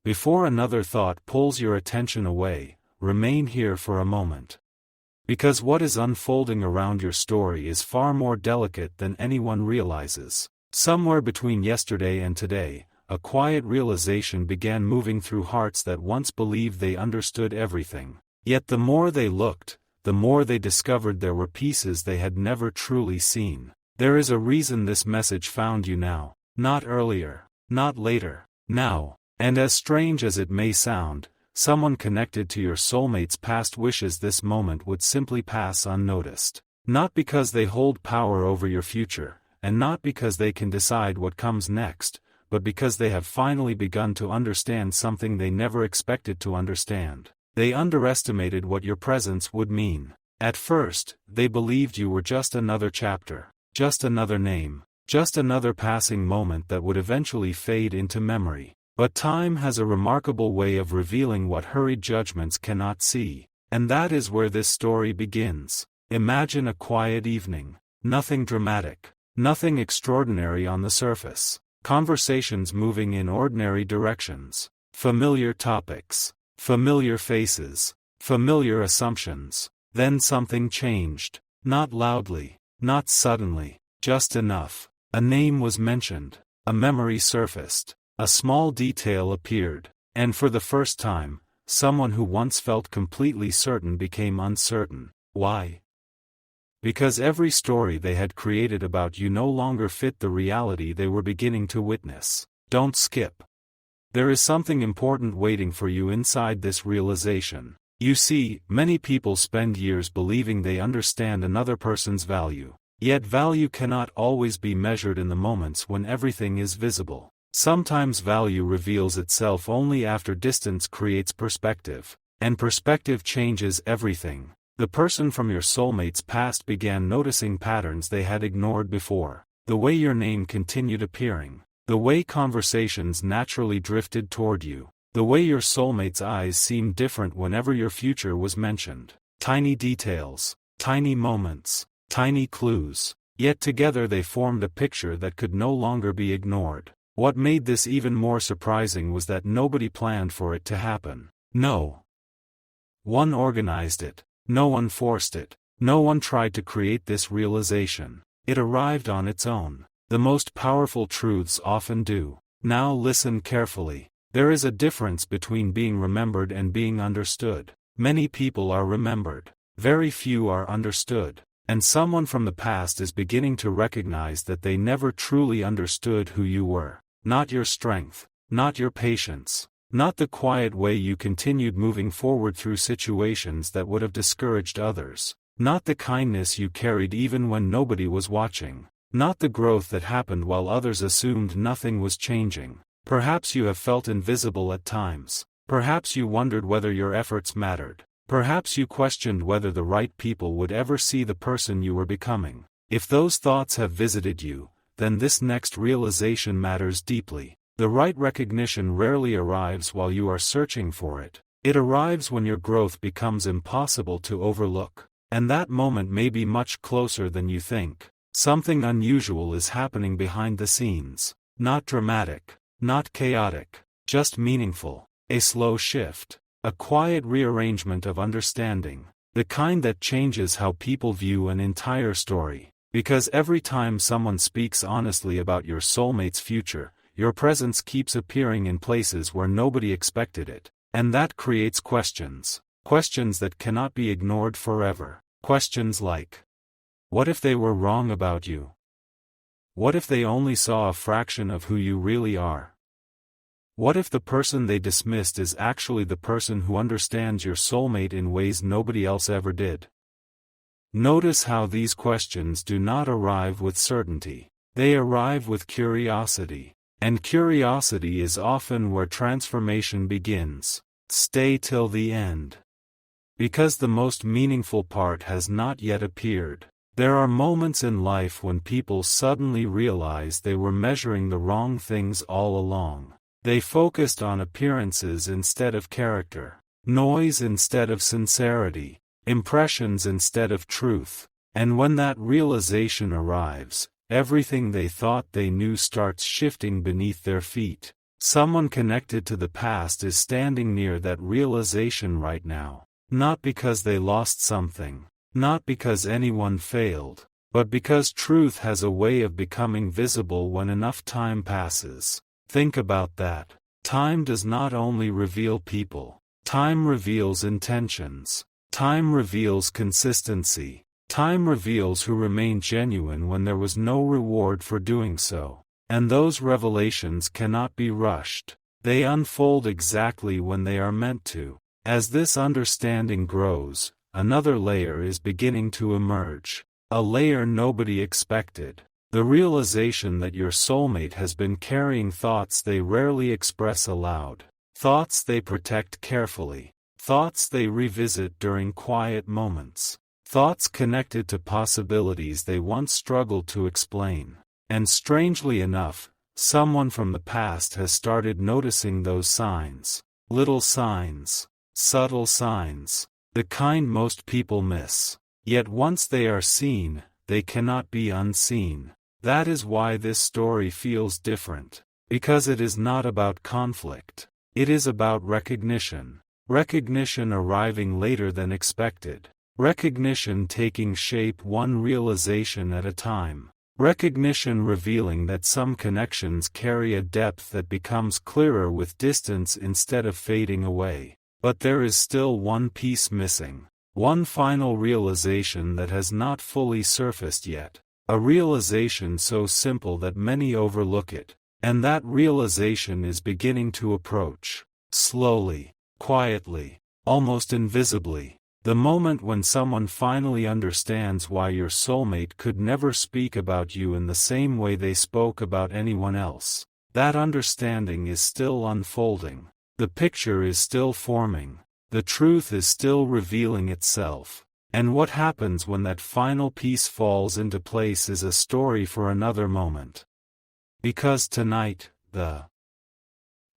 Before another thought pulls your attention away, remain here for a moment. Because what is unfolding around your story is far more delicate than anyone realizes. Somewhere between yesterday and today, a quiet realization began moving through hearts that once believed they understood everything. Yet the more they looked, the more they discovered there were pieces they had never truly seen. There is a reason this message found you now, not earlier, not later, now. And as strange as it may sound, someone connected to your soulmate's past wishes this moment would simply pass unnoticed. Not because they hold power over your future, and not because they can decide what comes next, but because they have finally begun to understand something they never expected to understand. They underestimated what your presence would mean. At first, they believed you were just another chapter, just another name, just another passing moment that would eventually fade into memory. But time has a remarkable way of revealing what hurried judgments cannot see, and that is where this story begins. Imagine a quiet evening. Nothing dramatic, nothing extraordinary on the surface. Conversations moving in ordinary directions. Familiar topics. Familiar faces. Familiar assumptions. Then something changed. Not loudly, not suddenly, just enough. A name was mentioned. A memory surfaced. A small detail appeared. And for the first time, someone who once felt completely certain became uncertain. Why? Because every story they had created about you no longer fit the reality they were beginning to witness. Don't skip. There is something important waiting for you inside this realization. You see, many people spend years believing they understand another person's value. Yet value cannot always be measured in the moments when everything is visible. Sometimes value reveals itself only after distance creates perspective. And perspective changes everything. The person from your soulmate's past began noticing patterns they had ignored before. The way your name continued appearing. The way conversations naturally drifted toward you. The way your soulmate's eyes seemed different whenever your future was mentioned. Tiny details. Tiny moments. Tiny clues. Yet together they formed a picture that could no longer be ignored. What made this even more surprising was that nobody planned for it to happen. No one organized it. No one forced it. No one tried to create this realization. It arrived on its own. The most powerful truths often do. Now listen carefully. There is a difference between being remembered and being understood. Many people are remembered. Very few are understood. And someone from the past is beginning to recognize that they never truly understood who you were. Not your strength. Not your patience. Not the quiet way you continued moving forward through situations that would have discouraged others. Not the kindness you carried even when nobody was watching. Not the growth that happened while others assumed nothing was changing. Perhaps you have felt invisible at times. Perhaps you wondered whether your efforts mattered. Perhaps you questioned whether the right people would ever see the person you were becoming. If those thoughts have visited you, then this next realization matters deeply. The right recognition rarely arrives while you are searching for it. It arrives when your growth becomes impossible to overlook. And that moment may be much closer than you think. Something unusual is happening behind the scenes. Not dramatic. Not chaotic. Just meaningful. A slow shift. A quiet rearrangement of understanding. The kind that changes how people view an entire story. Because every time someone speaks honestly about your soulmate's future, your presence keeps appearing in places where nobody expected it. And that creates questions. Questions that cannot be ignored forever. Questions like, what if they were wrong about you? What if they only saw a fraction of who you really are? What if the person they dismissed is actually the person who understands your soulmate in ways nobody else ever did? Notice how these questions do not arrive with certainty. They arrive with curiosity. And curiosity is often where transformation begins. Stay till the end. Because the most meaningful part has not yet appeared. There are moments in life when people suddenly realize they were measuring the wrong things all along. They focused on appearances instead of character, noise instead of sincerity, impressions instead of truth. And when that realization arrives, everything they thought they knew starts shifting beneath their feet. Someone connected to the past is standing near that realization right now. Not because they lost something, not because anyone failed, but because truth has a way of becoming visible when enough time passes. Think about that. Time does not only reveal people. Time reveals intentions. Time reveals consistency. Time reveals who remained genuine when there was no reward for doing so. And those revelations cannot be rushed. They unfold exactly when they are meant to. As this understanding grows, another layer is beginning to emerge. A layer nobody expected. The realization that your soulmate has been carrying thoughts they rarely express aloud. Thoughts they protect carefully. Thoughts they revisit during quiet moments. Thoughts connected to possibilities they once struggled to explain. And strangely enough, someone from the past has started noticing those signs. Little signs. Subtle signs. The kind most people miss. Yet once they are seen, they cannot be unseen. That is why this story feels different. Because it is not about conflict. It is about recognition. Recognition arriving later than expected. Recognition taking shape one realization at a time. Recognition revealing that some connections carry a depth that becomes clearer with distance instead of fading away. But there is still one piece missing. One final realization that has not fully surfaced yet. A realization so simple that many overlook it. And that realization is beginning to approach. Slowly, quietly, almost invisibly. The moment when someone finally understands why your soulmate could never speak about you in the same way they spoke about anyone else. That understanding is still unfolding. The picture is still forming. The truth is still revealing itself. And what happens when that final piece falls into place is a story for another moment. Because tonight, the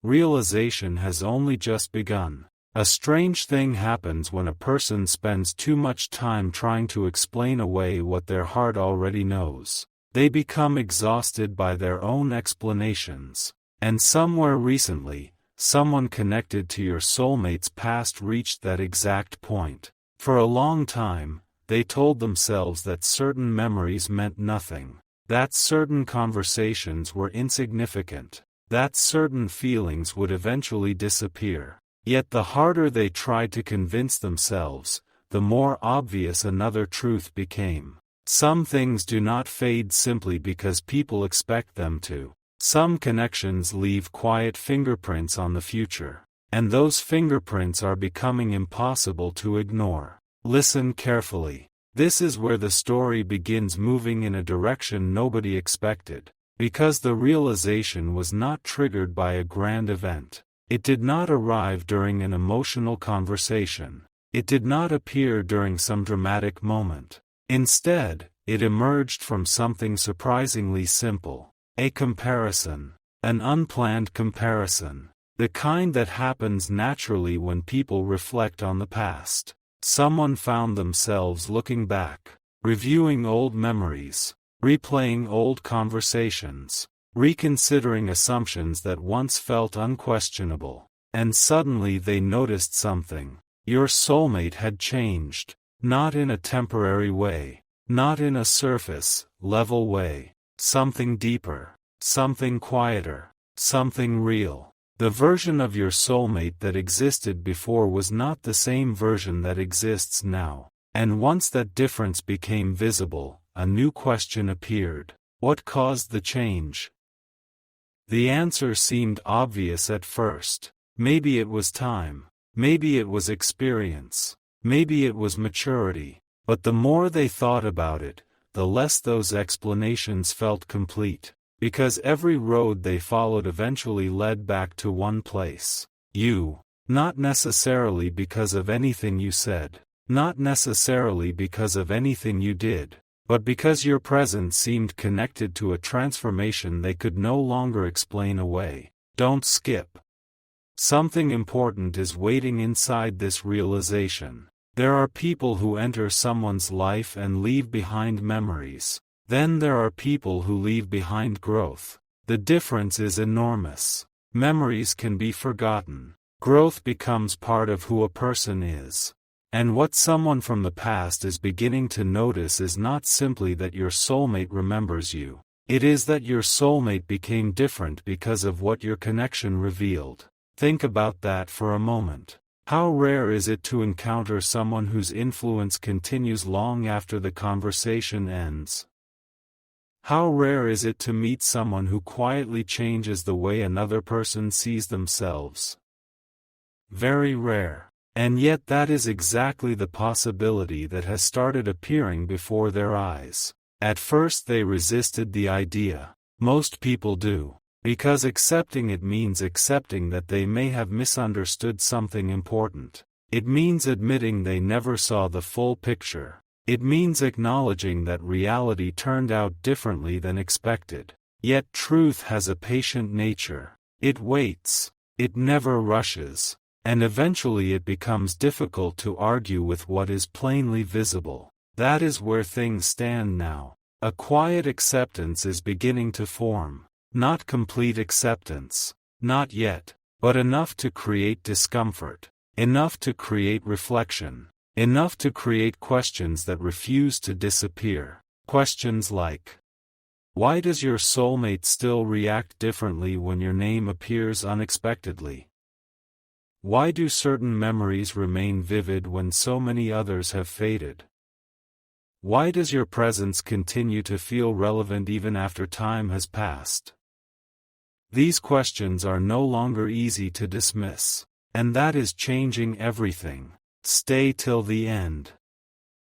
realization has only just begun. A strange thing happens when a person spends too much time trying to explain away what their heart already knows. They become exhausted by their own explanations. And somewhere recently, someone connected to your soulmate's past reached that exact point. For a long time, they told themselves that certain memories meant nothing. That certain conversations were insignificant. That certain feelings would eventually disappear. Yet the harder they tried to convince themselves, the more obvious another truth became. Some things do not fade simply because people expect them to. Some connections leave quiet fingerprints on the future. And those fingerprints are becoming impossible to ignore. Listen carefully. This is where the story begins moving in a direction nobody expected. Because the realization was not triggered by a grand event. It did not arrive during an emotional conversation. It did not appear during some dramatic moment. Instead, it emerged from something surprisingly simple. A comparison. An unplanned comparison. The kind that happens naturally when people reflect on the past. Someone found themselves looking back, reviewing old memories, replaying old conversations, reconsidering assumptions that once felt unquestionable. And suddenly they noticed something. Your soulmate had changed. Not in a temporary way. Not in a surface-level way. Something deeper. Something quieter. Something real. The version of your soulmate that existed before was not the same version that exists now. And once that difference became visible, a new question appeared. What caused the change? The answer seemed obvious at first. Maybe it was time. Maybe it was experience. Maybe it was maturity. But the more they thought about it, the less those explanations felt complete. Because every road they followed eventually led back to one place. You. Not necessarily because of anything you said. Not necessarily because of anything you did. But because your presence seemed connected to a transformation they could no longer explain away. Don't skip. Something important is waiting inside this realization. There are people who enter someone's life and leave behind memories. Then there are people who leave behind growth. The difference is enormous. Memories can be forgotten. Growth becomes part of who a person is. And what someone from the past is beginning to notice is not simply that your soulmate remembers you. It is that your soulmate became different because of what your connection revealed. Think about that for a moment. How rare is it to encounter someone whose influence continues long after the conversation ends? How rare is it to meet someone who quietly changes the way another person sees themselves? Very rare. And yet that is exactly the possibility that has started appearing before their eyes. At first they resisted the idea. Most people do. Because accepting it means accepting that they may have misunderstood something important. It means admitting they never saw the full picture. It means acknowledging that reality turned out differently than expected. Yet truth has a patient nature. It waits. It never rushes. And eventually it becomes difficult to argue with what is plainly visible. That is where things stand now. A quiet acceptance is beginning to form. Not complete acceptance. Not yet. But enough to create discomfort. Enough to create reflection. Enough to create questions that refuse to disappear. Questions like, why does your soulmate still react differently when your name appears unexpectedly? Why do certain memories remain vivid when so many others have faded? Why does your presence continue to feel relevant even after time has passed? These questions are no longer easy to dismiss. And that is changing everything. Stay till the end.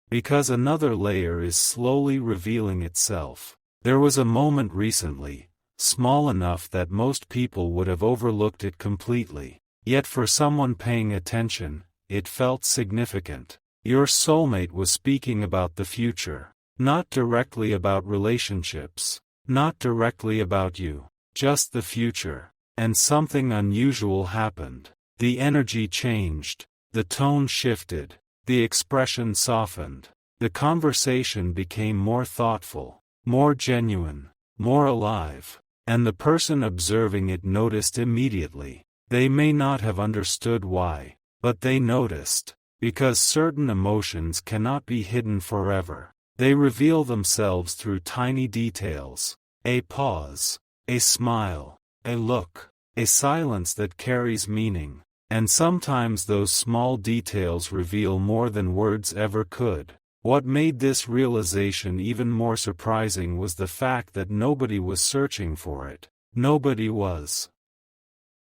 Because another layer is slowly revealing itself. There was a moment recently, small enough that most people would have overlooked it completely. Yet for someone paying attention, it felt significant. Your soulmate was speaking about the future. Not directly about relationships. Not directly about you. Just the future. And something unusual happened. The energy changed. The tone shifted. The expression softened. The conversation became more thoughtful, more genuine, more alive. And the person observing it noticed immediately. They may not have understood why, but they noticed. Because certain emotions cannot be hidden forever. They reveal themselves through tiny details. A pause. A smile. A look. A silence that carries meaning. And sometimes those small details reveal more than words ever could. What made this realization even more surprising was the fact that nobody was searching for it. Nobody was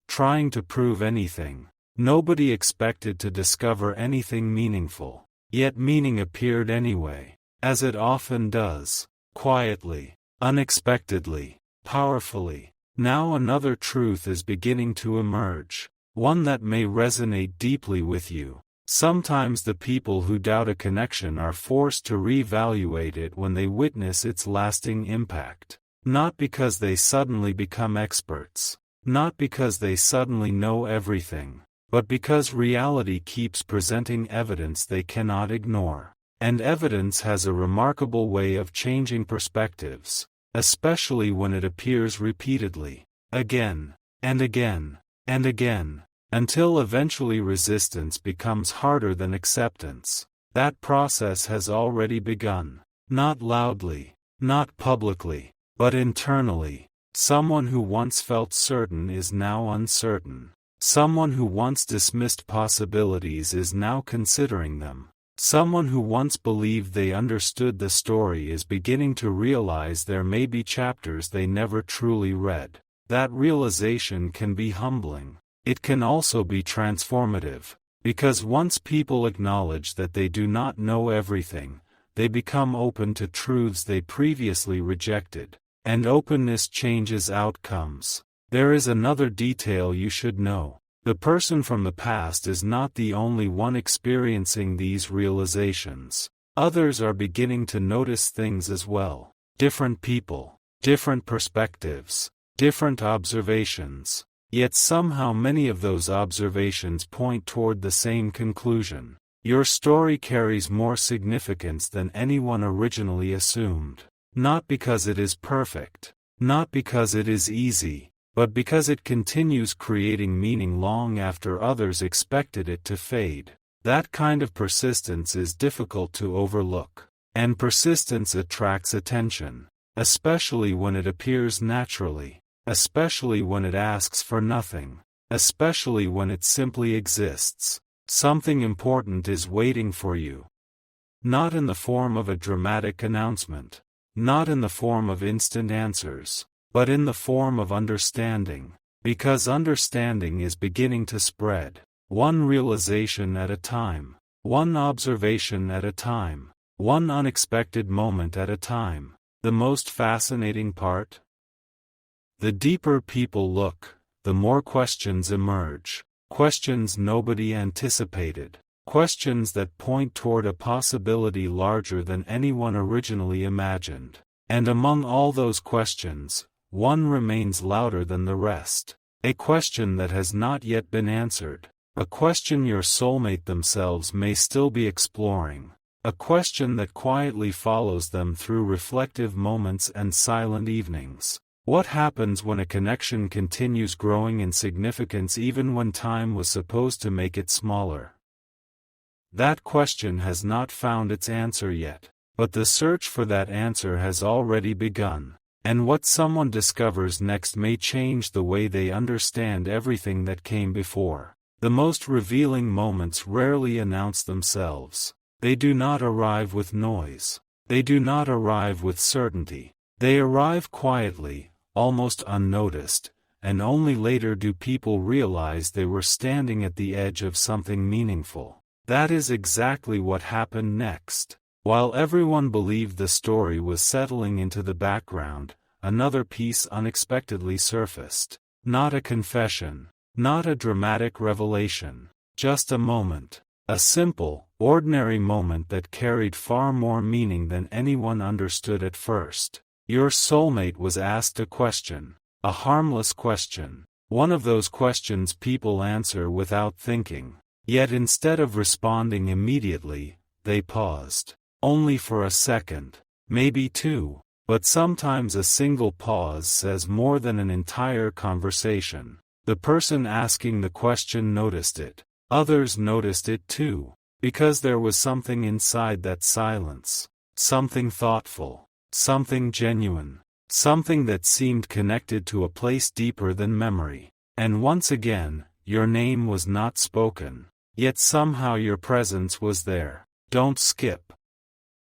trying to prove anything. Nobody expected to discover anything meaningful. Yet meaning appeared anyway. As it often does. Quietly. Unexpectedly. Powerfully. Now another truth is beginning to emerge. One that may resonate deeply with you. Sometimes the people who doubt a connection are forced to reevaluate it when they witness its lasting impact. Not because they suddenly become experts. Not because they suddenly know everything. But because reality keeps presenting evidence they cannot ignore. And evidence has a remarkable way of changing perspectives. Especially when it appears repeatedly. Again. And again. And again. Until eventually resistance becomes harder than acceptance. That process has already begun. Not loudly, not publicly, but internally. Someone who once felt certain is now uncertain. Someone who once dismissed possibilities is now considering them. Someone who once believed they understood the story is beginning to realize there may be chapters they never truly read. That realization can be humbling. It can also be transformative, because once people acknowledge that they do not know everything, they become open to truths they previously rejected, and openness changes outcomes. There is another detail you should know. The person from the past is not the only one experiencing these realizations. Others are beginning to notice things as well. Different people, different perspectives, different observations. Yet somehow many of those observations point toward the same conclusion. Your story carries more significance than anyone originally assumed. Not because it is perfect. Not because it is easy. but because it continues creating meaning long after others expected it to fade. That kind of persistence is difficult to overlook. And persistence attracts attention, especially when it appears naturally, especially when it asks for nothing, especially when it simply exists. Something important is waiting for you. Not in the form of a dramatic announcement, not in the form of instant answers, but in the form of understanding, because understanding is beginning to spread, one realization at a time, one observation at a time, one unexpected moment at a time. The most fascinating part? The deeper people look, the more questions emerge, questions nobody anticipated, questions that point toward a possibility larger than anyone originally imagined. And among all those questions, one remains louder than the rest, a question that has not yet been answered, a question your soulmate themselves may still be exploring. A question that quietly follows them through reflective moments and silent evenings. What happens when a connection continues growing in significance even when time was supposed to make it smaller? That question has not found its answer yet, but the search for that answer has already begun, and what someone discovers next may change the way they understand everything that came before. The most revealing moments rarely announce themselves. They do not arrive with noise. They do not arrive with certainty. They arrive quietly, almost unnoticed, and only later do people realize they were standing at the edge of something meaningful. That is exactly what happened next. While everyone believed the story was settling into the background, another piece unexpectedly surfaced. Not a confession, not a dramatic revelation, just a moment. A simple, ordinary moment that carried far more meaning than anyone understood at first. Your soulmate was asked a question, a harmless question, one of those questions people answer without thinking. Yet instead of responding immediately, they paused. Only for a second, maybe two, but sometimes a single pause says more than an entire conversation. The person asking the question noticed it. Others noticed it too, because there was something inside that silence, something thoughtful, something genuine, something that seemed connected to a place deeper than memory. And once again, your name was not spoken, yet somehow your presence was there. Don't skip.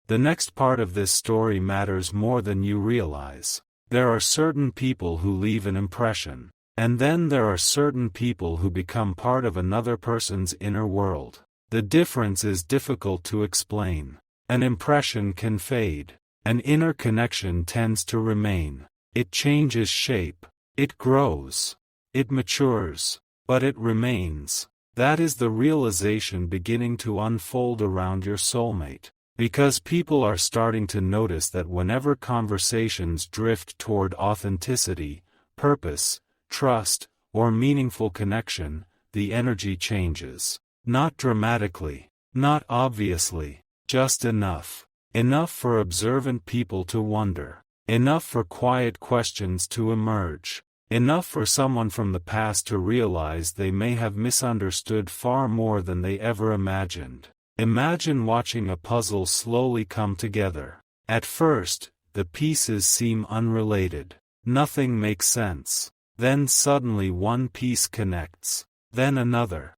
The next part of this story matters more than you realize. There are certain people who leave an impression. And then there are certain people who become part of another person's inner world. The difference is difficult to explain. An impression can fade. An inner connection tends to remain. It changes shape. It grows. It matures. But it remains. That is the realization beginning to unfold around your soulmate. Because people are starting to notice that whenever conversations drift toward authenticity, purpose, trust, or meaningful connection, the energy changes. Not dramatically, not obviously, just enough. Enough for observant people to wonder. Enough for quiet questions to emerge. Enough for someone from the past to realize they may have misunderstood far more than they ever imagined. Imagine watching a puzzle slowly come together. At first, the pieces seem unrelated. Nothing makes sense. Then suddenly one piece connects, then another,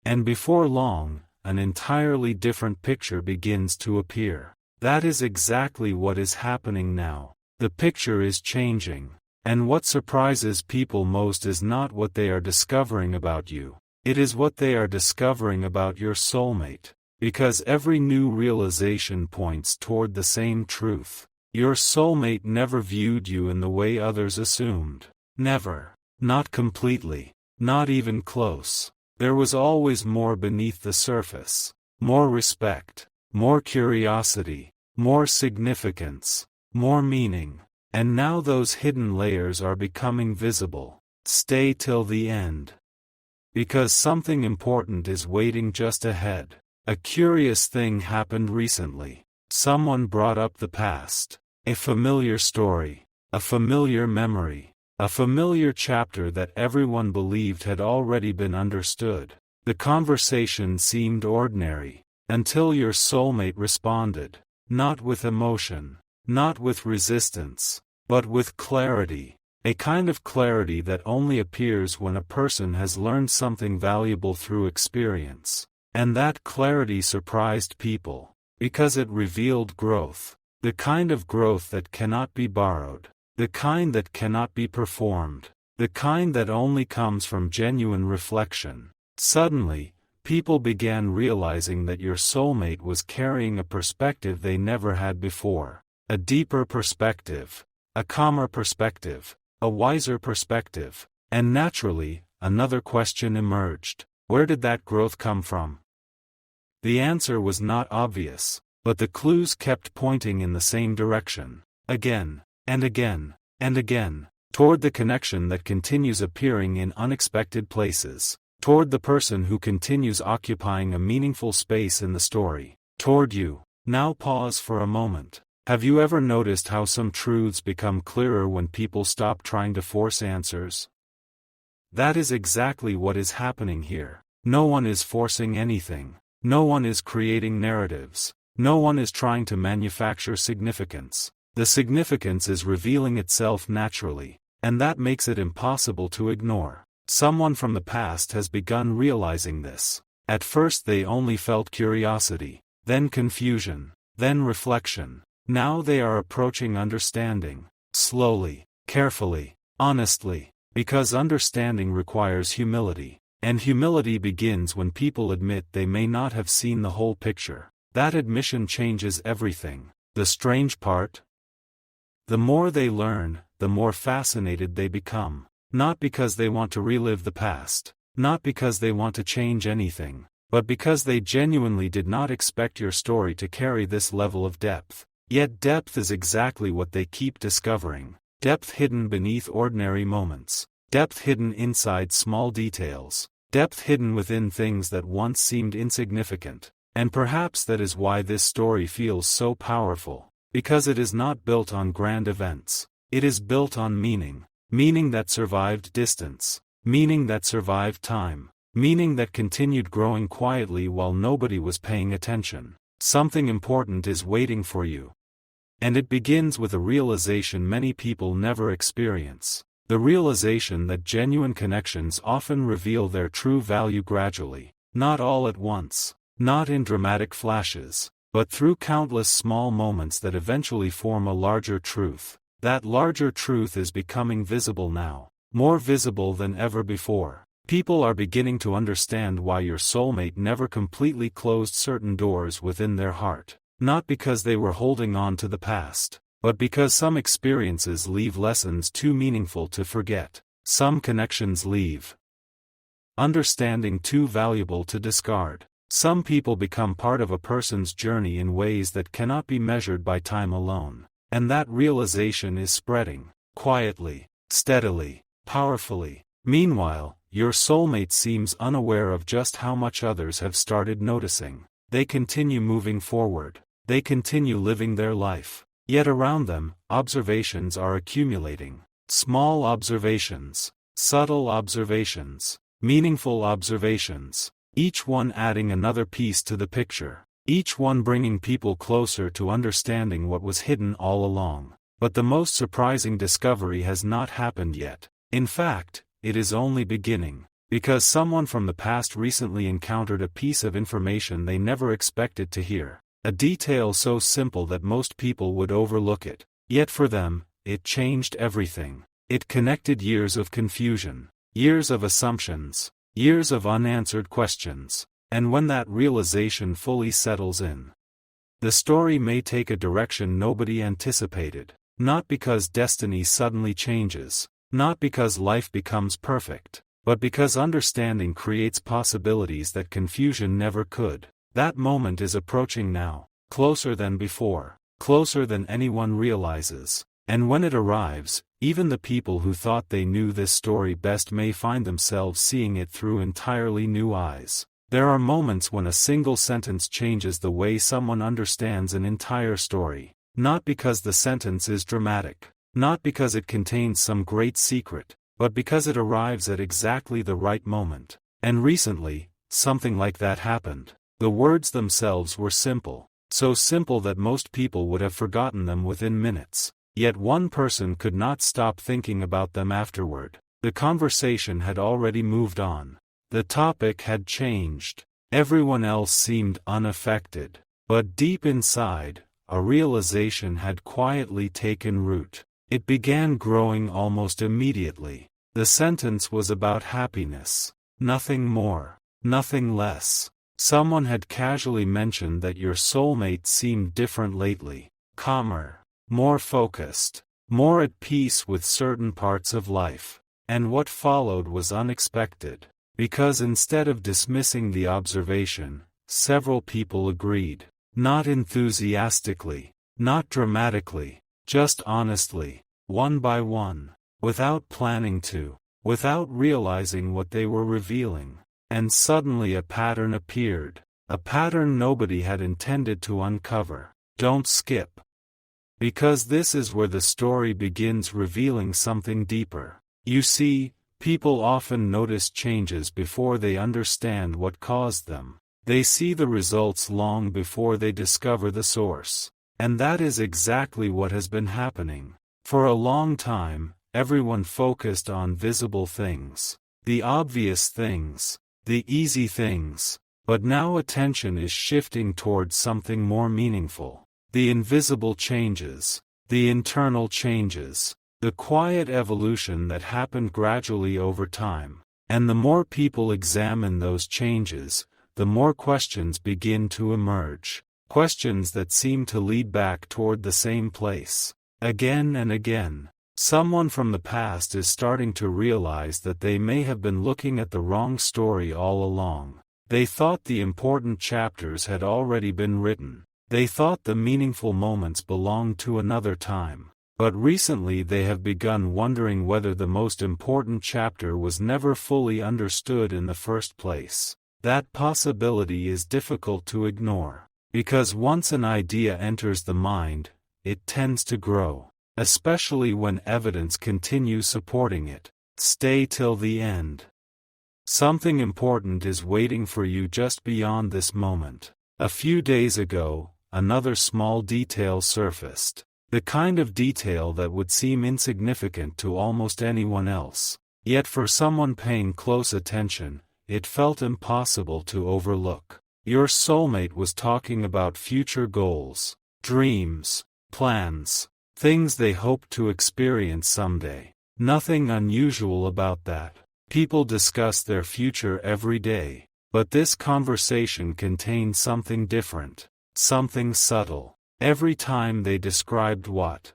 and before long, an entirely different picture begins to appear. That is exactly what is happening now. The picture is changing, and what surprises people most is not what they are discovering about you, it is what they are discovering about your soulmate, because every new realization points toward the same truth. Your soulmate never viewed you in the way others assumed. Never. Not completely. Not even close. There was always more beneath the surface. More respect. More curiosity. More significance. More meaning. And now those hidden layers are becoming visible. Stay till the end. Because something important is waiting just ahead. A curious thing happened recently. Someone brought up the past. A familiar story. A familiar memory. A familiar chapter that everyone believed had already been understood. The conversation seemed ordinary, until your soulmate responded. Not with emotion, not with resistance, but with clarity. A kind of clarity that only appears when a person has learned something valuable through experience. And that clarity surprised people, because it revealed growth. The kind of growth that cannot be borrowed. The kind that cannot be performed. The kind that only comes from genuine reflection. Suddenly, people began realizing that your soulmate was carrying a perspective they never had before. A deeper perspective. A calmer perspective. A wiser perspective. And naturally, another question emerged. Where did that growth come from? The answer was not obvious, but the clues kept pointing in the same direction. Again, and again, and again. Toward the connection that continues appearing in unexpected places. Toward the person who continues occupying a meaningful space in the story. Toward you. Now pause for a moment. Have you ever noticed how some truths become clearer when people stop trying to force answers? That is exactly what is happening here. No one is forcing anything. No one is creating narratives. No one is trying to manufacture significance. The significance is revealing itself naturally, and that makes it impossible to ignore. Someone from the past has begun realizing this. At first they only felt curiosity, then confusion, then reflection. Now they are approaching understanding, slowly, carefully, honestly, because understanding requires humility, and humility begins when people admit they may not have seen the whole picture. That admission changes everything. The strange part? The more they learn, the more fascinated they become. Not because they want to relive the past, not because they want to change anything, but because they genuinely did not expect your story to carry this level of depth. Yet depth is exactly what they keep discovering. Depth hidden beneath ordinary moments. Depth hidden inside small details. Depth hidden within things that once seemed insignificant. And perhaps that is why this story feels so powerful. Because it is not built on grand events. It is built on meaning. Meaning that survived distance. Meaning that survived time. Meaning that continued growing quietly while nobody was paying attention. Something important is waiting for you. And it begins with a realization many people never experience. The realization that genuine connections often reveal their true value gradually. Not all at once. Not in dramatic flashes. But through countless small moments that eventually form a larger truth. That larger truth is becoming visible now. More visible than ever before. People are beginning to understand why your soulmate never completely closed certain doors within their heart. Not because they were holding on to the past, but because some experiences leave lessons too meaningful to forget. Some connections leave understanding too valuable to discard. Some people become part of a person's journey in ways that cannot be measured by time alone. And that realization is spreading, quietly, steadily, powerfully. Meanwhile, your soulmate seems unaware of just how much others have started noticing. They continue moving forward. They continue living their life. Yet around them, observations are accumulating. Small observations, subtle observations, meaningful observations. Each one adding another piece to the picture. Each one bringing people closer to understanding what was hidden all along. But the most surprising discovery has not happened yet. In fact, it is only beginning. Because someone from the past recently encountered a piece of information they never expected to hear. A detail so simple that most people would overlook it. Yet for them, it changed everything. It connected years of confusion. Years of assumptions. Years of unanswered questions. And when that realization fully settles in, the story may take a direction nobody anticipated. Not because destiny suddenly changes. Not because life becomes perfect. But because understanding creates possibilities that confusion never could. That moment is approaching now, closer than before, closer than anyone realizes. And when it arrives, even the people who thought they knew this story best may find themselves seeing it through entirely new eyes. There are moments when a single sentence changes the way someone understands an entire story. Not because the sentence is dramatic. not because it contains some great secret, but because it arrives at exactly the right moment. And recently, something like that happened. The words themselves were simple, so simple that most people would have forgotten them within minutes. Yet one person could not stop thinking about them afterward. The conversation had already moved on. The topic had changed. Everyone else seemed unaffected. But deep inside, a realization had quietly taken root. It began growing almost immediately. The sentence was about happiness. Nothing more, nothing less. Someone had casually mentioned that your soulmate seemed different lately. Calmer, more focused, more at peace with certain parts of life. And what followed was unexpected. Because instead of dismissing the observation, several people agreed. Not enthusiastically, not dramatically, just honestly, one by one, without planning to, without realizing what they were revealing. And suddenly a pattern appeared, a pattern nobody had intended to uncover. Don't skip. Because this is where the story begins, revealing something deeper. You see, people often notice changes before they understand what caused them. They see the results long before they discover the source. And that is exactly what has been happening. For a long time, everyone focused on visible things, the obvious things, the easy things. But now attention is shifting towards something more meaningful. The invisible changes, the internal changes, the quiet evolution that happened gradually over time. And the more people examine those changes, the more questions begin to emerge. Questions that seem to lead back toward the same place. Again and again, someone from the past is starting to realize that they may have been looking at the wrong story all along. They thought the important chapters had already been written. They thought the meaningful moments belonged to another time. But recently they have begun wondering whether the most important chapter was never fully understood in the first place. That possibility is difficult to ignore. Because once an idea enters the mind, it tends to grow. Especially when evidence continues supporting it. Stay till the end. Something important is waiting for you just beyond this moment. A few days ago, another small detail surfaced. The kind of detail that would seem insignificant to almost anyone else. Yet for someone paying close attention, it felt impossible to overlook. Your soulmate was talking about future goals, dreams, plans, things they hope to experience someday. Nothing unusual about that. People discuss their future every day. But this conversation contained something different, something subtle. Every time they described what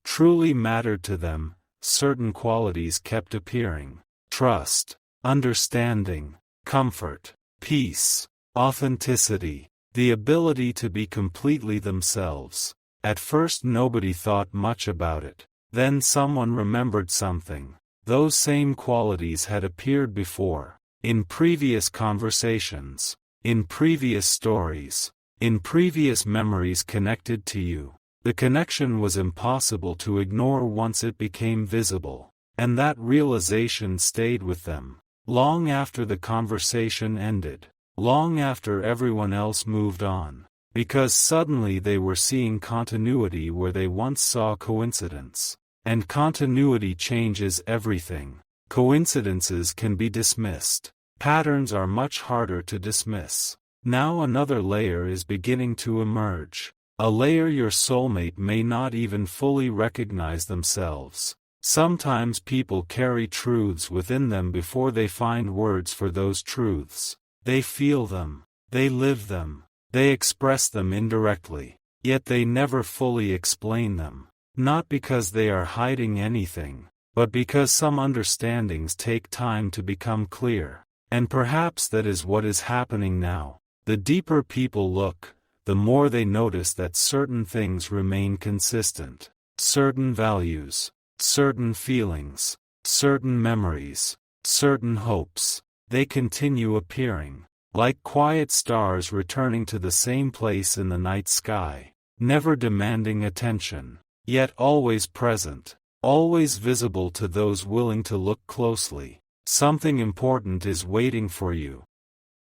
truly mattered to them, certain qualities kept appearing. Trust, understanding, comfort, peace, authenticity, the ability to be completely themselves. At first nobody thought much about it. Then someone remembered something. Those same qualities had appeared before, in previous conversations, in previous stories, in previous memories connected to you. The connection was impossible to ignore once it became visible, and that realization stayed with them, long after the conversation ended, long after everyone else moved on, because suddenly they were seeing continuity where they once saw coincidence. And continuity changes everything. Coincidences can be dismissed. Patterns are much harder to dismiss. Now another layer is beginning to emerge. A layer your soulmate may not even fully recognize themselves. Sometimes people carry truths within them before they find words for those truths. They feel them. They live them. They express them indirectly. Yet they never fully explain them. Not because they are hiding anything, but because some understandings take time to become clear. And perhaps that is what is happening now. The deeper people look, the more they notice that certain things remain consistent. Certain values, certain feelings, certain memories, certain hopes, they continue appearing, like quiet stars returning to the same place in the night sky, never demanding attention. yet always present, always visible to those willing to look closely. Something important is waiting for you.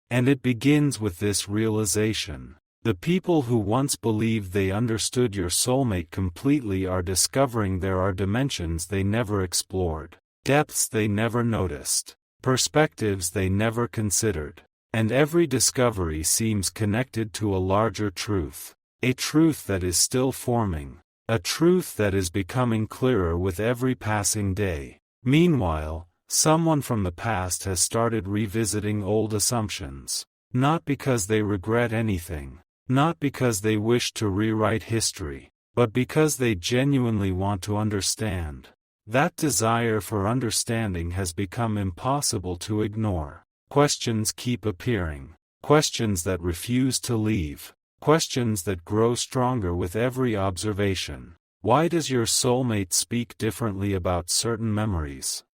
And it begins with this realization. The people who once believed they understood your soulmate completely are discovering there are dimensions they never explored, depths they never noticed, perspectives they never considered. And every discovery seems connected to a larger truth, a truth that is still forming, a truth that is becoming clearer with every passing day. Meanwhile, someone from the past has started revisiting old assumptions, not because they regret anything, not because they wish to rewrite history, but because they genuinely want to understand. That desire for understanding has become impossible to ignore. Questions keep appearing, questions that refuse to leave, questions that grow stronger with every observation. Why does your soulmate speak differently about certain memories?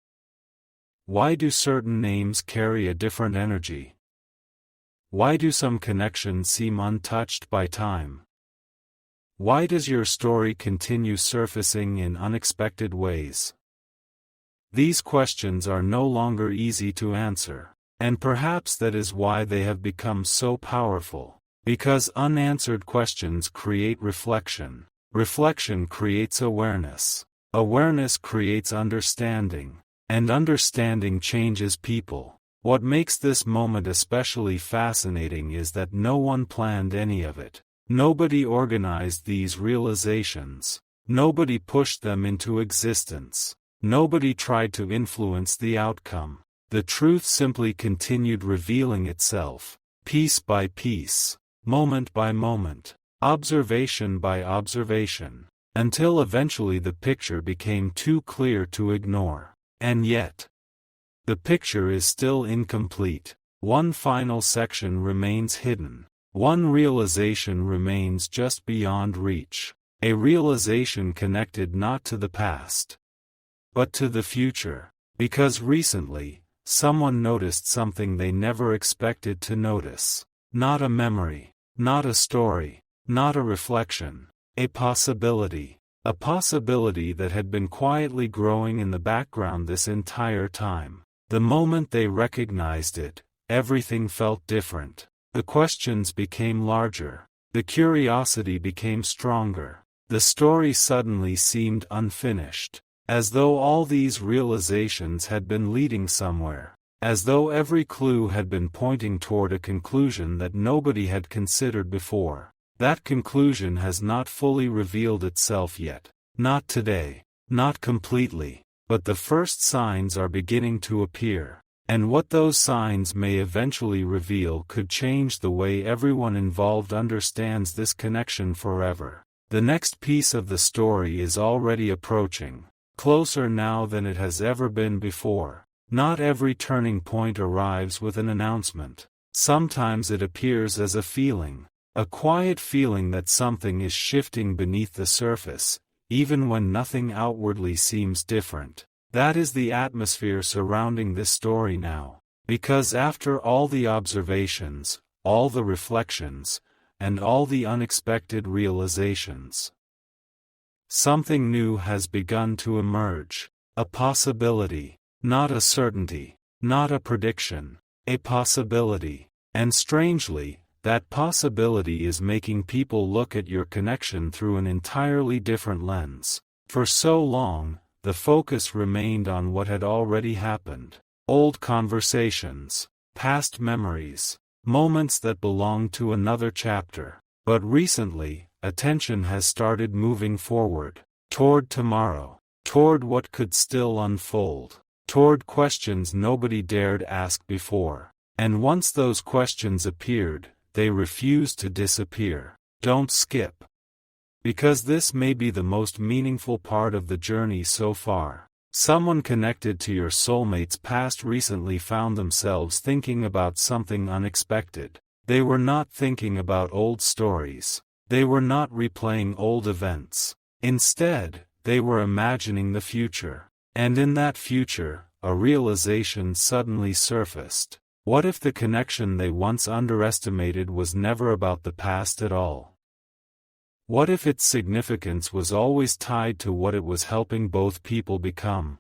Why do certain names carry a different energy? Why do some connections seem untouched by time? Why does your story continue surfacing in unexpected ways? These questions are no longer easy to answer. And perhaps that is why they have become so powerful. Because unanswered questions create reflection. Reflection creates awareness. Awareness creates understanding. And understanding changes people. What makes this moment especially fascinating is that no one planned any of it. Nobody organized these realizations. Nobody pushed them into existence. Nobody tried to influence the outcome. The truth simply continued revealing itself, piece by piece, moment by moment, observation by observation, until eventually the picture became too clear to ignore. And yet, the picture is still incomplete. One final section remains hidden. One realization remains just beyond reach. A realization connected not to the past, but to the future. Because recently, someone noticed something they never expected to notice. Not a memory, not a story, not a reflection, a possibility. A possibility that had been quietly growing in the background this entire time. The moment they recognized it, everything felt different. The questions became larger. The curiosity became stronger. The story suddenly seemed unfinished. As though all these realizations had been leading somewhere. As though every clue had been pointing toward a conclusion that nobody had considered before. That conclusion has not fully revealed itself yet. Not today. Not completely. But the first signs are beginning to appear. And what those signs may eventually reveal could change the way everyone involved understands this connection forever. The next piece of the story is already approaching. Closer now than it has ever been before. Not every turning point arrives with an announcement. Sometimes it appears as a feeling. A quiet feeling that something is shifting beneath the surface, even when nothing outwardly seems different. That is the atmosphere surrounding this story now. Because after all the observations, all the reflections, and all the unexpected realizations, something new has begun to emerge. A possibility, not a certainty, not a prediction, a possibility. And strangely, that possibility is making people look at your connection through an entirely different lens. For so long, the focus remained on what had already happened. Old conversations, past memories, moments that belonged to another chapter. But recently, attention has started moving forward, toward tomorrow, toward what could still unfold, toward questions nobody dared ask before. And once those questions appeared, they refused to disappear. Don't skip. Because this may be the most meaningful part of the journey so far. Someone connected to your soulmate's past recently found themselves thinking about something unexpected. They were not thinking about old stories. They were not replaying old events. Instead, they were imagining the future. And in that future, a realization suddenly surfaced. What if the connection they once underestimated was never about the past at all? What if its significance was always tied to what it was helping both people become?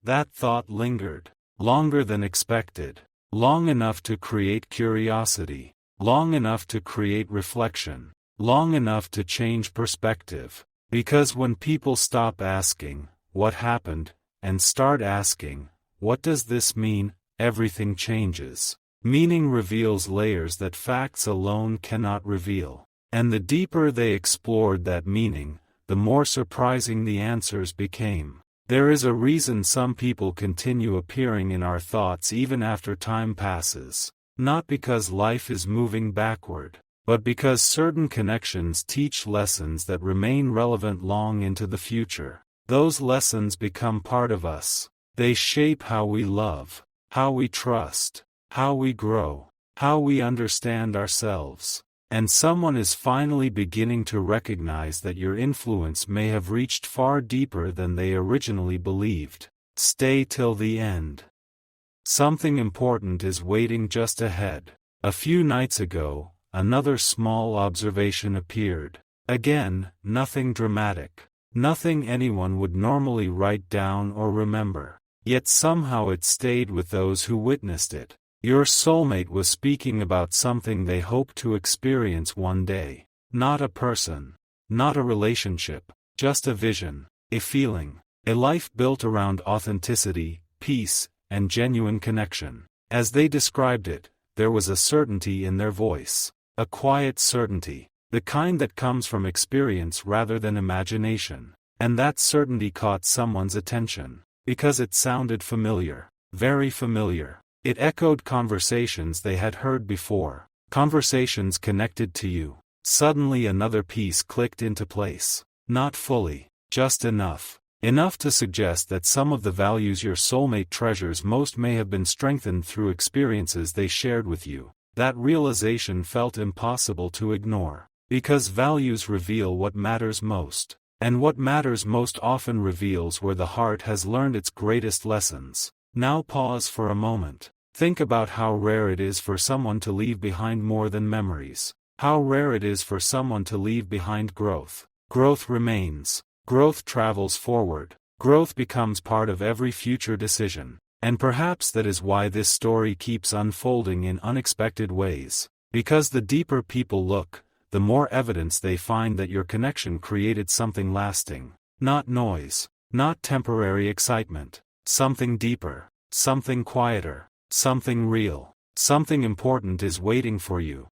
That thought lingered, longer than expected, long enough to create curiosity, long enough to create reflection, long enough to change perspective. Because when people stop asking, "What happened?" and start asking, "What does this mean?" everything changes. Meaning reveals layers that facts alone cannot reveal. And the deeper they explored that meaning, the more surprising the answers became. There is a reason some people continue appearing in our thoughts even after time passes. Not because life is moving backward, but because certain connections teach lessons that remain relevant long into the future. Those lessons become part of us. They shape how we love, how we trust, how we grow, how we understand ourselves. And someone is finally beginning to recognize that your influence may have reached far deeper than they originally believed. Stay till the end. Something important is waiting just ahead. A few nights ago, another small observation appeared. Again, nothing dramatic. Nothing anyone would normally write down or remember. Yet somehow it stayed with those who witnessed it. Your soulmate was speaking about something they hope to experience one day. Not a person. Not a relationship. Just a vision. A feeling. A life built around authenticity, peace, and genuine connection. As they described it, there was a certainty in their voice. A quiet certainty. The kind that comes from experience rather than imagination. And that certainty caught someone's attention. Because it sounded familiar. Very familiar. It echoed conversations they had heard before. Conversations connected to you. Suddenly another piece clicked into place. Not fully. Just enough. Enough to suggest that some of the values your soulmate treasures most may have been strengthened through experiences they shared with you. That realization felt impossible to ignore. Because values reveal what matters most. And what matters most often reveals where the heart has learned its greatest lessons. Now pause for a moment. Think about how rare it is for someone to leave behind more than memories. How rare it is for someone to leave behind growth. Growth remains. Growth travels forward. Growth becomes part of every future decision. And perhaps that is why this story keeps unfolding in unexpected ways. Because the deeper people look, the more evidence they find that your connection created something lasting. Not noise. Not temporary excitement. Something deeper. Something quieter. Something real. Something important is waiting for you.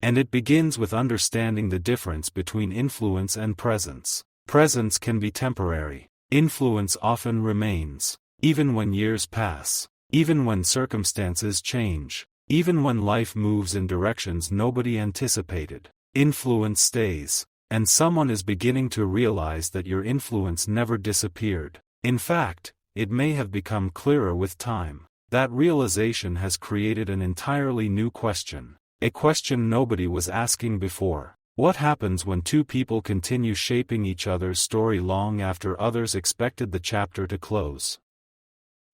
And it begins with understanding the difference between influence and presence. Presence can be temporary. Influence often remains. Even when years pass. Even when circumstances change. Even when life moves in directions nobody anticipated. Influence stays. And someone is beginning to realize that your influence never disappeared. In fact, it may have become clearer with time. That realization has created an entirely new question. A question nobody was asking before. What happens when two people continue shaping each other's story long after others expected the chapter to close?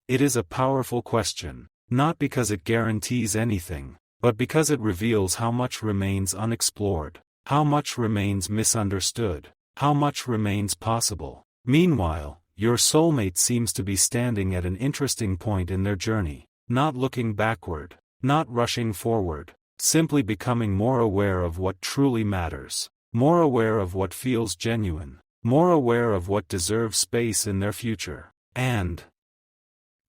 It is a powerful question, not because it guarantees anything, but because it reveals how much remains unexplored, how much remains misunderstood, how much remains possible. Meanwhile, your soulmate seems to be standing at an interesting point in their journey, not looking backward, not rushing forward, simply becoming more aware of what truly matters, more aware of what feels genuine, more aware of what deserves space in their future. And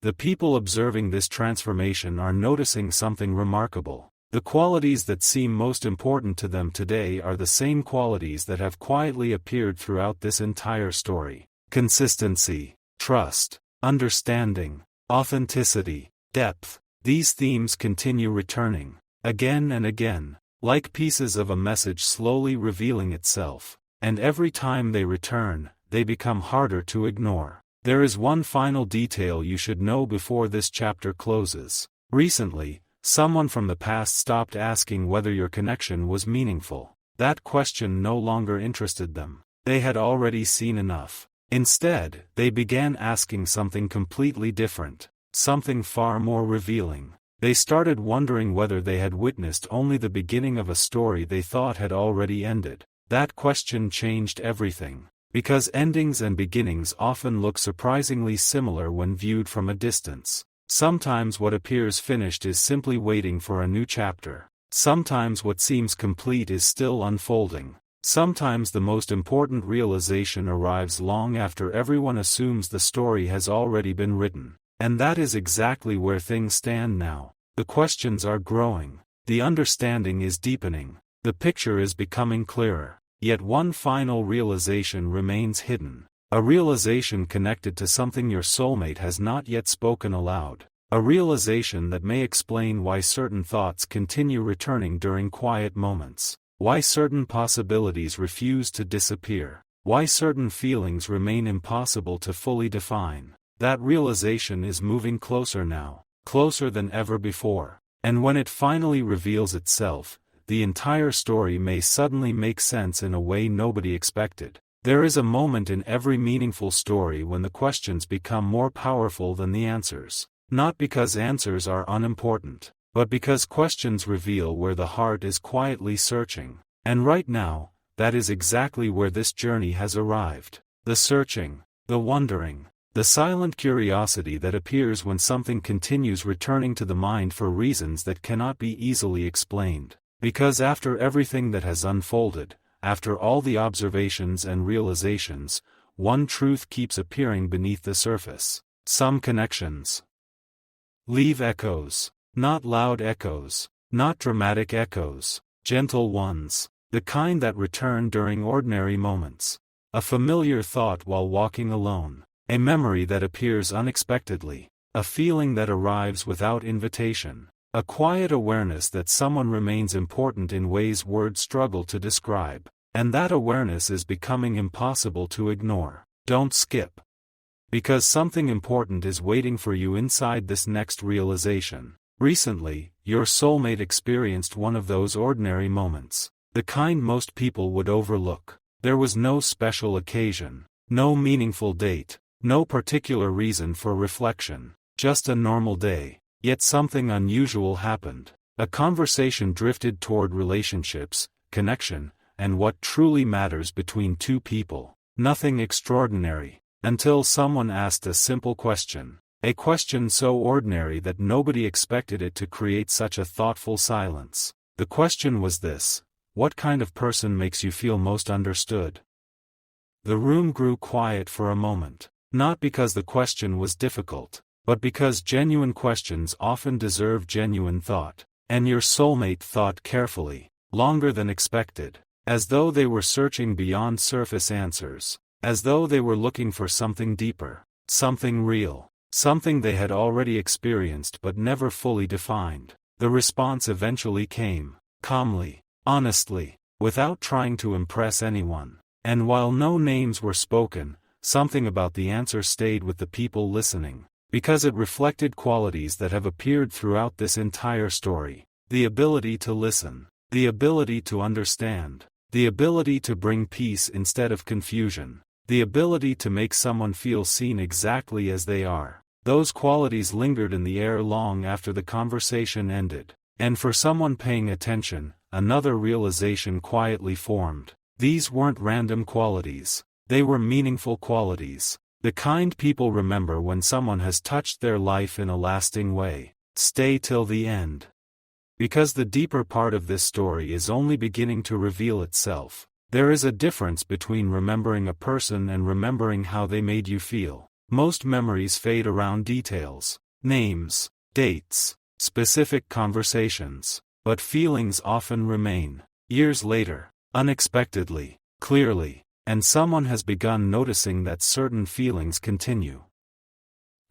the people observing this transformation are noticing something remarkable. The qualities that seem most important to them today are the same qualities that have quietly appeared throughout this entire story. Consistency, trust, understanding, authenticity, depth. These themes continue returning, again and again, like pieces of a message slowly revealing itself. And every time they return, they become harder to ignore. There is one final detail you should know before this chapter closes. Recently, someone from the past stopped asking whether your connection was meaningful. That question no longer interested them. They had already seen enough. Instead, they began asking something completely different, something far more revealing. They started wondering whether they had witnessed only the beginning of a story they thought had already ended. That question changed everything. Because endings and beginnings often look surprisingly similar when viewed from a distance. Sometimes what appears finished is simply waiting for a new chapter. Sometimes what seems complete is still unfolding. Sometimes the most important realization arrives long after everyone assumes the story has already been written. And that is exactly where things stand now. The questions are growing. The understanding is deepening. The picture is becoming clearer. Yet one final realization remains hidden. A realization connected to something your soulmate has not yet spoken aloud. A realization that may explain why certain thoughts continue returning during quiet moments. Why certain possibilities refuse to disappear. Why certain feelings remain impossible to fully define. That realization is moving closer now. Closer than ever before. And when it finally reveals itself, the entire story may suddenly make sense in a way nobody expected. There is a moment in every meaningful story when the questions become more powerful than the answers. Not because answers are unimportant, but because questions reveal where the heart is quietly searching. And right now, that is exactly where this journey has arrived. The searching, the wondering, the silent curiosity that appears when something continues returning to the mind for reasons that cannot be easily explained. Because after everything that has unfolded, after all the observations and realizations, one truth keeps appearing beneath the surface. Some connections leave echoes. Not loud echoes. Not dramatic echoes. Gentle ones. The kind that return during ordinary moments. A familiar thought while walking alone. A memory that appears unexpectedly. A feeling that arrives without invitation. A quiet awareness that someone remains important in ways words struggle to describe. And that awareness is becoming impossible to ignore. Don't skip. Because something important is waiting for you inside this next realization. Recently, your soulmate experienced one of those ordinary moments. The kind most people would overlook. There was no special occasion. No meaningful date. No particular reason for reflection. Just a normal day. Yet something unusual happened. A conversation drifted toward relationships, connection, and what truly matters between two people. Nothing extraordinary. Until someone asked a simple question. A question so ordinary that nobody expected it to create such a thoughtful silence. The question was this: what kind of person makes you feel most understood? The room grew quiet for a moment. Not because the question was difficult, but because genuine questions often deserve genuine thought. And your soulmate thought carefully, longer than expected, as though they were searching beyond surface answers, as though they were looking for something deeper, something real, something they had already experienced but never fully defined. The response eventually came, calmly, honestly, without trying to impress anyone. And while no names were spoken, something about the answer stayed with the people listening. Because it reflected qualities that have appeared throughout this entire story. The ability to listen. The ability to understand. The ability to bring peace instead of confusion. The ability to make someone feel seen exactly as they are. Those qualities lingered in the air long after the conversation ended. And for someone paying attention, another realization quietly formed. These weren't random qualities. They were meaningful qualities. The kind people remember when someone has touched their life in a lasting way. Stay till the end. Because the deeper part of this story is only beginning to reveal itself. There is a difference between remembering a person and remembering how they made you feel. Most memories fade around details, names, dates, specific conversations. But feelings often remain. Years later, unexpectedly, clearly. And someone has begun noticing that certain feelings continue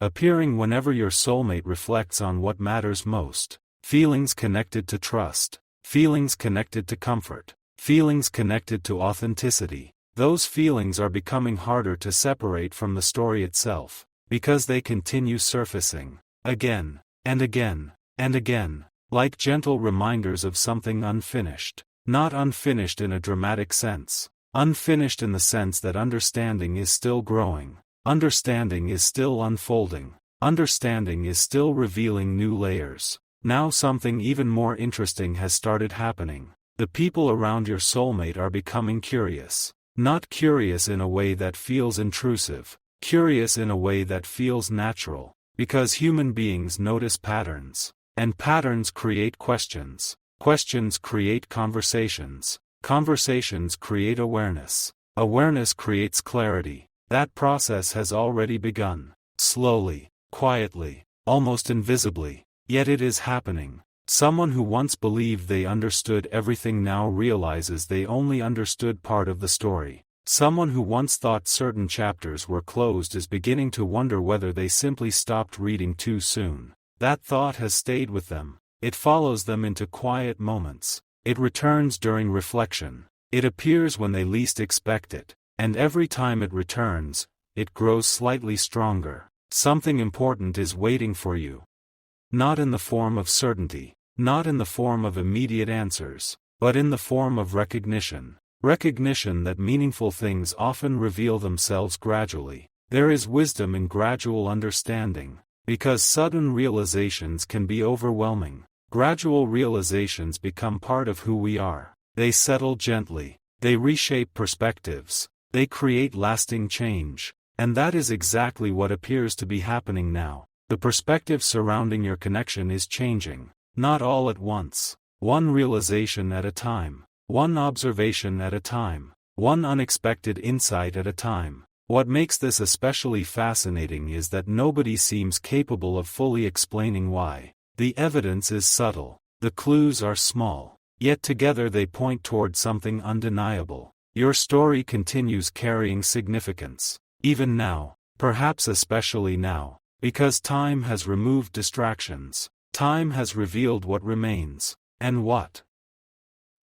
appearing whenever your soulmate reflects on what matters most. Feelings connected to trust. Feelings connected to comfort. Feelings connected to authenticity. Those feelings are becoming harder to separate from the story itself, because they continue surfacing, again, and again, and again, like gentle reminders of something unfinished. Not unfinished in a dramatic sense. Unfinished in the sense that understanding is still growing. Understanding is still unfolding. Understanding is still revealing new layers. Now something even more interesting has started happening. The people around your soulmate are becoming curious. Not curious in a way that feels intrusive, curious in a way that feels natural, because human beings notice patterns, and patterns create questions, questions create conversations, conversations create awareness, awareness creates clarity. That process has already begun, slowly, quietly, almost invisibly, yet it is happening. Someone who once believed they understood everything now realizes they only understood part of the story. Someone who once thought certain chapters were closed is beginning to wonder whether they simply stopped reading too soon. That thought has stayed with them. It follows them into quiet moments. It returns during reflection. It appears when they least expect it. And every time it returns, it grows slightly stronger. Something important is waiting for you. Not in the form of certainty. Not in the form of immediate answers, but in the form of recognition. Recognition that meaningful things often reveal themselves gradually. There is wisdom in gradual understanding, because sudden realizations can be overwhelming. Gradual realizations become part of who we are. They settle gently. They reshape perspectives. They create lasting change. And that is exactly what appears to be happening now. The perspective surrounding your connection is changing. Not all at once. One realization at a time. One observation at a time. One unexpected insight at a time. What makes this especially fascinating is that nobody seems capable of fully explaining why. The evidence is subtle. The clues are small. Yet together they point toward something undeniable. Your story continues carrying significance. Even now, perhaps especially now, because time has removed distractions. Time has revealed what remains, and what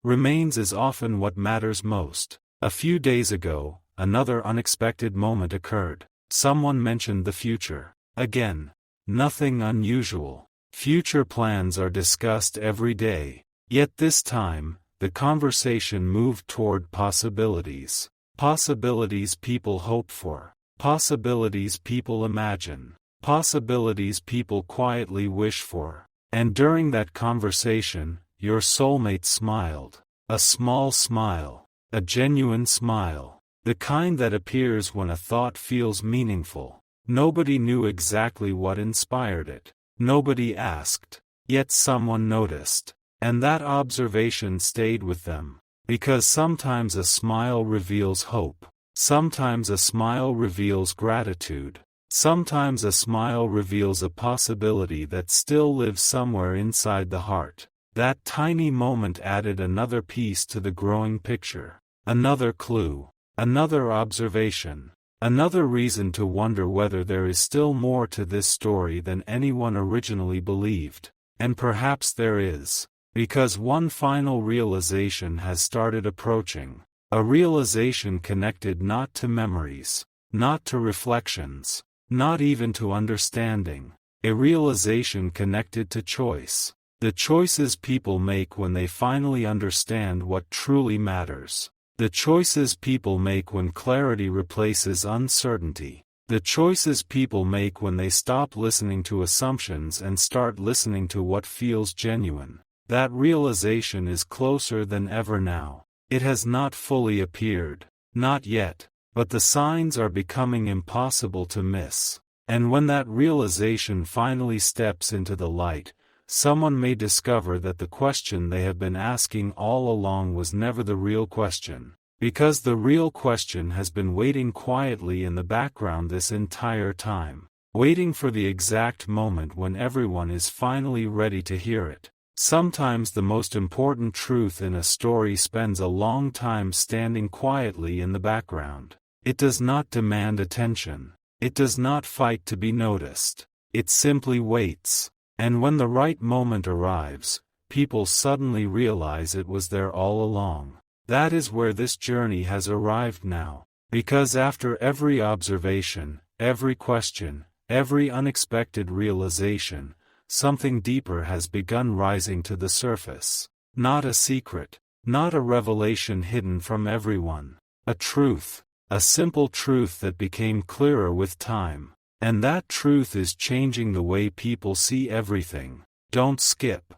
remains is often what matters most. A few days ago, another unexpected moment occurred. Someone mentioned the future. Again, nothing unusual. Future plans are discussed every day. Yet this time, the conversation moved toward possibilities. Possibilities people hope for. Possibilities people imagine. Possibilities people quietly wish for. And during that conversation, your soulmate smiled. A small smile. A genuine smile. The kind that appears when a thought feels meaningful. Nobody knew exactly what inspired it. Nobody asked. Yet someone noticed. And that observation stayed with them. Because sometimes a smile reveals hope. Sometimes a smile reveals gratitude. Sometimes a smile reveals a possibility that still lives somewhere inside the heart. That tiny moment added another piece to the growing picture. Another clue. Another observation. Another reason to wonder whether there is still more to this story than anyone originally believed. And perhaps there is. Because one final realization has started approaching. A realization connected not to memories, not to reflections, not even to understanding. A realization connected to choice. The choices people make when they finally understand what truly matters. The choices people make when clarity replaces uncertainty. The choices people make when they stop listening to assumptions and start listening to what feels genuine. That realization is closer than ever now. It has not fully appeared. Not yet. But the signs are becoming impossible to miss. And when that realization finally steps into the light, someone may discover that the question they have been asking all along was never the real question. Because the real question has been waiting quietly in the background this entire time. Waiting for the exact moment when everyone is finally ready to hear it. Sometimes the most important truth in a story spends a long time standing quietly in the background. It does not demand attention. It does not fight to be noticed. It simply waits. And when the right moment arrives, people suddenly realize it was there all along. That is where this journey has arrived now. Because after every observation, every question, every unexpected realization, something deeper has begun rising to the surface. Not a secret. Not a revelation hidden from everyone. A truth. A simple truth that became clearer with time. And that truth is changing the way people see everything. Don't skip.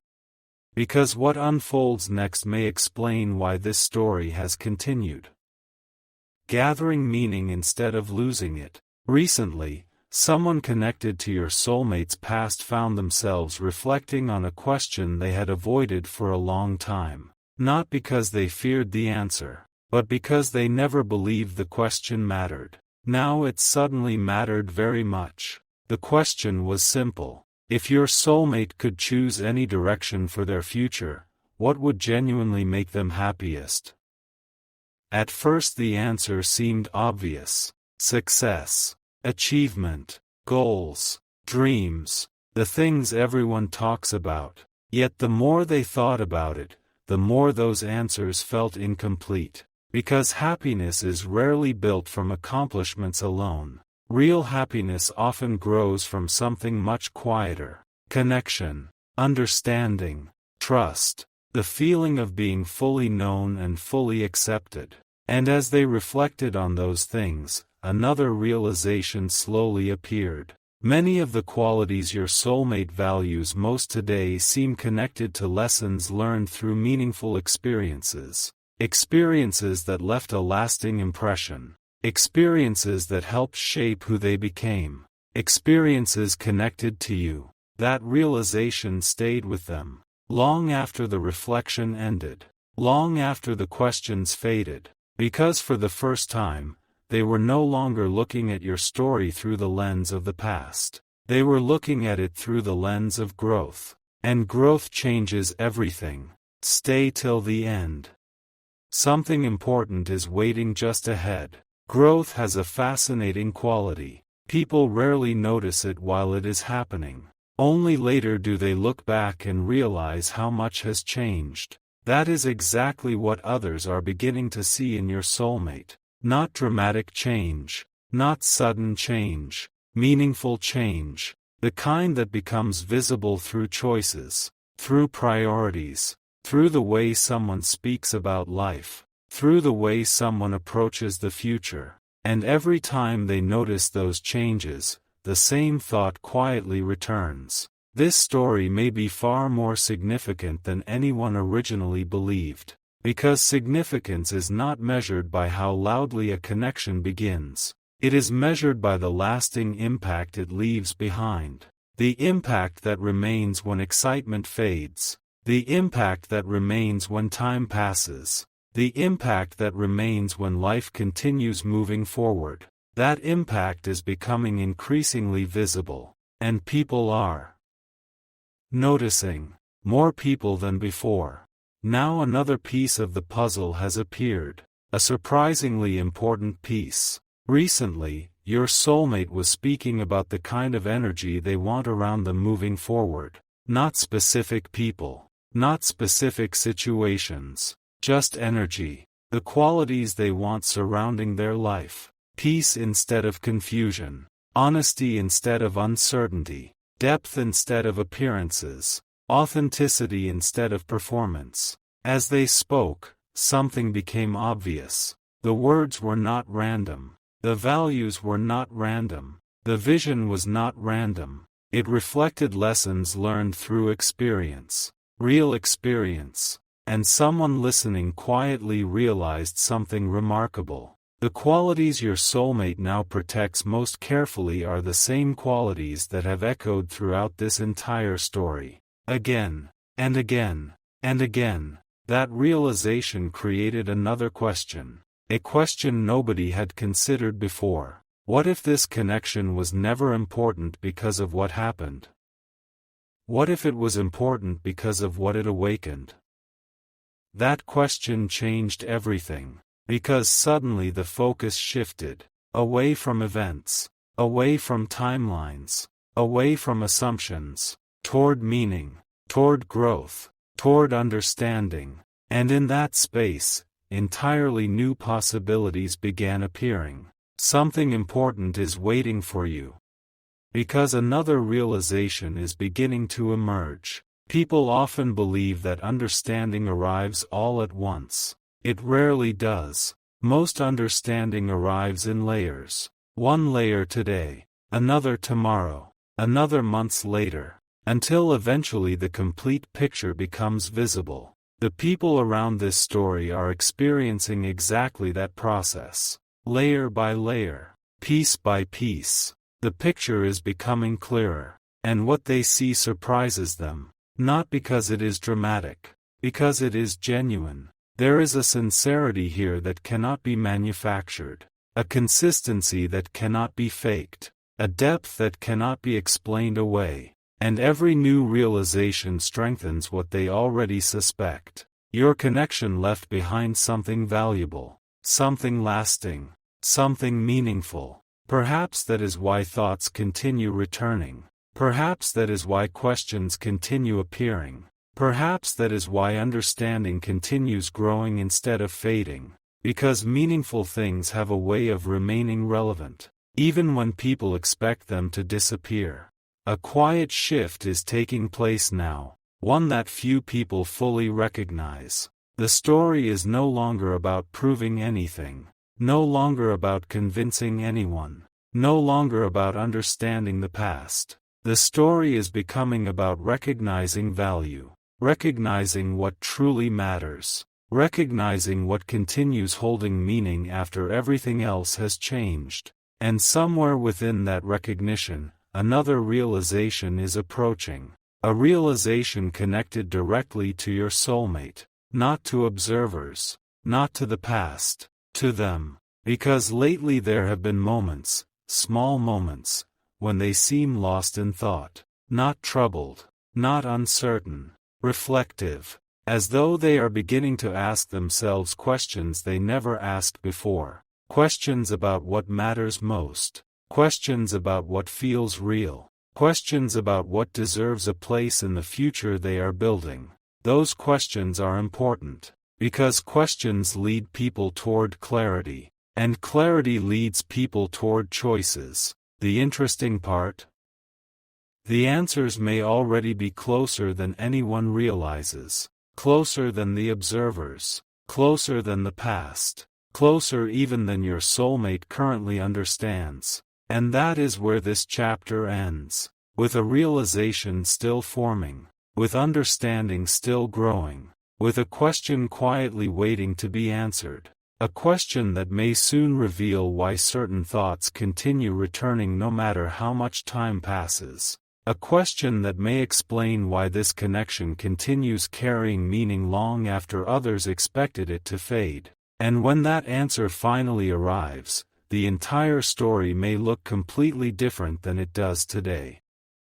Because what unfolds next may explain why this story has continued. Gathering meaning instead of losing it. Recently, someone connected to your soulmate's past found themselves reflecting on a question they had avoided for a long time. Not because they feared the answer, but because they never believed the question mattered. Now it suddenly mattered very much. The question was simple. If your soulmate could choose any direction for their future, what would genuinely make them happiest? At first the answer seemed obvious. Success, achievement, goals, dreams, the things everyone talks about. Yet the more they thought about it, the more those answers felt incomplete. Because happiness is rarely built from accomplishments alone. Real happiness often grows from something much quieter. Connection, understanding, trust, the feeling of being fully known and fully accepted. And as they reflected on those things, another realization slowly appeared. Many of the qualities your soulmate values most today seem connected to lessons learned through meaningful experiences. Experiences that left a lasting impression. Experiences that helped shape who they became. Experiences connected to you. That realization stayed with them. Long after the reflection ended. Long after the questions faded. Because for the first time, they were no longer looking at your story through the lens of the past. They were looking at it through the lens of growth. And growth changes everything. Stay till the end. Something important is waiting just ahead. Growth has a fascinating quality. People rarely notice it while it is happening. Only later do they look back and realize how much has changed. That is exactly what others are beginning to see in your soulmate. Not dramatic change. Not sudden change. Meaningful change. The kind that becomes visible through choices. Through priorities. Through the way someone speaks about life. Through the way someone approaches the future. And every time they notice those changes, the same thought quietly returns. This story may be far more significant than anyone originally believed. Because significance is not measured by how loudly a connection begins. It is measured by the lasting impact it leaves behind. The impact that remains when excitement fades. The impact that remains when time passes. The impact that remains when life continues moving forward. That impact is becoming increasingly visible. And people are noticing. More people than before. Now another piece of the puzzle has appeared. A surprisingly important piece. Recently, your soulmate was speaking about the kind of energy they want around them moving forward. Not specific people. Not specific situations. Just energy. The qualities they want surrounding their life. Peace instead of confusion. Honesty instead of uncertainty. Depth instead of appearances. Authenticity instead of performance. As they spoke, something became obvious. The words were not random. The values were not random. The vision was not random. It reflected lessons learned through experience. Real experience. And someone listening quietly realized something remarkable. The qualities your soulmate now protects most carefully are the same qualities that have echoed throughout this entire story. Again, and again, and again. That realization created another question. A question nobody had considered before. What if this connection was never important because of what happened? What if it was important because of what it awakened? That question changed everything. Because suddenly the focus shifted. Away from events. Away from timelines. Away from assumptions. Toward meaning. Toward growth. Toward understanding. And in that space, entirely new possibilities began appearing. Something important is waiting for you. Because another realization is beginning to emerge. People often believe that understanding arrives all at once. It rarely does. Most understanding arrives in layers. One layer today, another tomorrow, another months later, until eventually the complete picture becomes visible. The people around this story are experiencing exactly that process. Layer by layer, piece by piece, the picture is becoming clearer, and what they see surprises them, not because it is dramatic, because it is genuine. There is a sincerity here that cannot be manufactured, a consistency that cannot be faked, a depth that cannot be explained away, and every new realization strengthens what they already suspect. Your connection left behind something valuable, something lasting, something meaningful. Perhaps that is why thoughts continue returning. Perhaps that is why questions continue appearing. Perhaps that is why understanding continues growing instead of fading. Because meaningful things have a way of remaining relevant, even when people expect them to disappear. A quiet shift is taking place now, one that few people fully recognize. The story is no longer about proving anything, no longer about convincing anyone, no longer about understanding the past. The story is becoming about recognizing value, recognizing what truly matters, recognizing what continues holding meaning after everything else has changed. And somewhere within that recognition, another realization is approaching. A realization connected directly to your soulmate, not to observers, not to the past, to them. Because lately there have been moments, small moments, when they seem lost in thought, not troubled, not uncertain, reflective, as though they are beginning to ask themselves questions they never asked before, questions about what matters most, questions about what feels real, questions about what deserves a place in the future they are building. Those questions are important, because questions lead people toward clarity, and clarity leads people toward choices. The interesting part? The answers may already be closer than anyone realizes, closer than the observers, closer than the past, closer even than your soulmate currently understands. And that is where this chapter ends, with a realization still forming, with understanding still growing, with a question quietly waiting to be answered. A question that may soon reveal why certain thoughts continue returning no matter how much time passes. A question that may explain why this connection continues carrying meaning long after others expected it to fade. And when that answer finally arrives, the entire story may look completely different than it does today.